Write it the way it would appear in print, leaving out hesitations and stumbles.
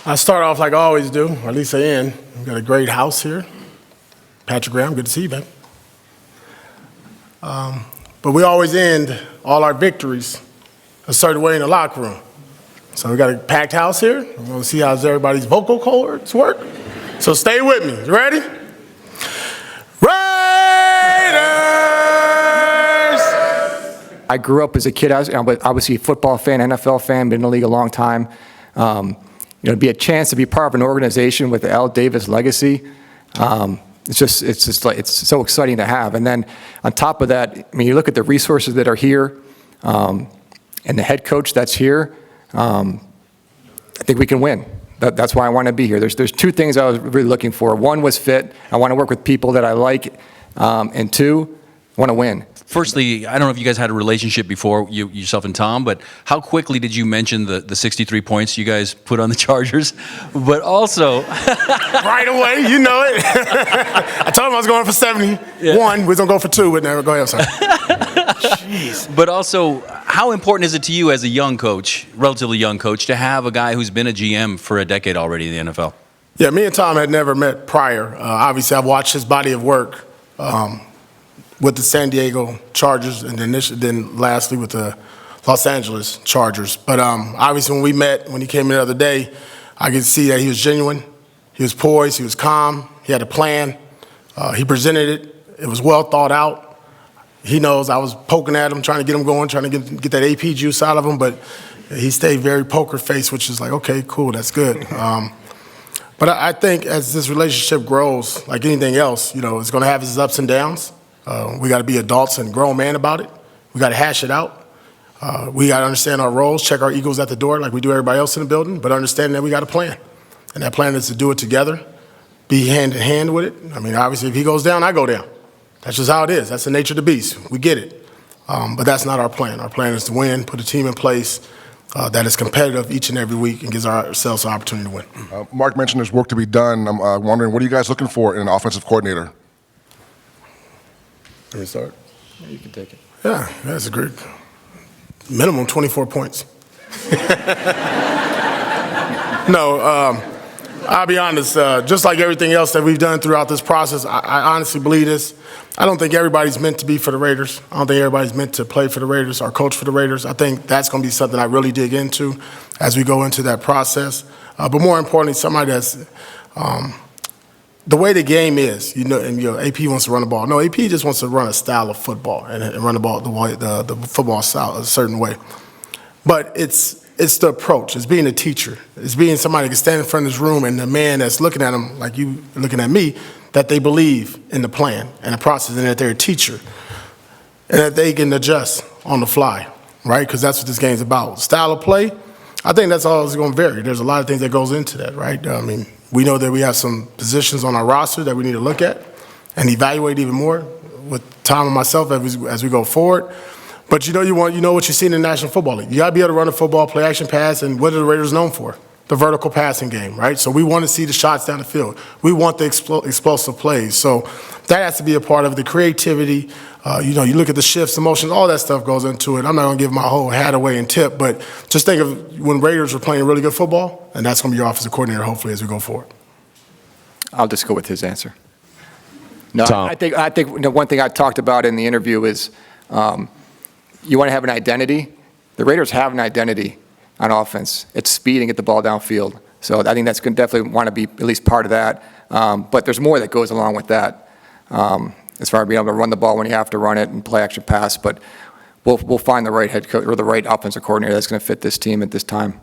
I start off like I always do, or at least I end. We've got a great house here. Patrick Graham, good to see you, man. But we always end all our victories a certain way in the locker room. So we got a packed house here. We're going to see how everybody's vocal cords work. So stay with me. You ready? Raiders! I grew up as a kid. I was obviously a football fan, NFL fan, been in the league a long time. To be a chance to be part of an organization with the Al Davis legacy, it's so exciting to have. And then on top of that, I mean, you look at the resources that are here, and the head coach that's here. I think we can win. That's why I want to be here. There's two things I was really looking for. One was fit. I want to work with people that I like, and two, I want to win. Firstly, I don't know if you guys had a relationship before, yourself and Tom, but how quickly did you mention the 63 points you guys put on the Chargers? But also... right away, you know it. I told him I was going for 71. Yeah. We was going to go for 2, but never go ahead, sorry. Jeez. But also, how important is it to you as a young coach, relatively young coach, to have a guy who's been a GM for a decade already in the NFL? Yeah, me and Tom had never met prior. Obviously, I've watched his body of work. With the San Diego Chargers, and then lastly with the Los Angeles Chargers. But obviously when we met, when he came in the other day, I could see that he was genuine, he was poised, he was calm, he had a plan, he presented it, it was well thought out. He knows I was poking at him, trying to get him going, trying to get that AP juice out of him, but he stayed very poker face, which is like, okay, cool, that's good. But I think as this relationship grows, like anything else, it's gonna have its ups and downs. We got to be adults and grown man about it. We got to hash it out. We got to understand our roles, check our egos at the door like we do everybody else in the building, but understand that we got a plan. And that plan is to do it together, be hand in hand with it. I mean, obviously, if he goes down, I go down. That's just how it is. That's the nature of the beast. We get it. But that's not our plan. Our plan is to win, put a team in place that is competitive each and every week and gives ourselves an opportunity to win. Mark mentioned there's work to be done. I'm wondering, what are you guys looking for in an offensive coordinator? Let me start. Yeah, you can take it. Yeah, that's a great. Minimum 24 points. No, I'll be honest. Just like everything else that we've done throughout this process, I honestly believe this. I don't think everybody's meant to be for the Raiders. I don't think everybody's meant to play for the Raiders or coach for the Raiders. I think that's going to be something I really dig into as we go into that process. But more importantly, somebody that's the way the game is, and AP wants to run the ball. No, AP just wants to run a style of football and run the ball the football style a certain way. But it's the approach. It's being a teacher. It's being somebody that can stand in front of this room and the man that's looking at him like you looking at me, that they believe in the plan and the process and that they're a teacher and that they can adjust on the fly, right? Because that's what this game's about. Style of play, I think that's always going to vary. There's a lot of things that goes into that, right? I mean, we know that we have some positions on our roster that we need to look at and evaluate even more with Tom and myself as we go forward. But you know what you see in the National Football League. You got to be able to run a football, play action pass, and what are the Raiders known for? The vertical passing game, right? So we want to see the shots down the field. We want the explosive plays. So that has to be a part of the creativity. You look at the shifts, the motions, all that stuff goes into it. I'm not going to give my whole hat away and tip, but just think of when Raiders are playing really good football, and that's going to be your offensive coordinator, hopefully, as we go forward. I'll just go with his answer. No, Tom. I think one thing I talked about in the interview is you want to have an identity. The Raiders have an identity on offense. It's speed and get the ball downfield. So I think that's going to definitely want to be at least part of that. But there's more that goes along with that. As far as being able to run the ball when you have to run it and play action pass, but we'll find the right head coach or the right offensive coordinator that's going to fit this team at this time.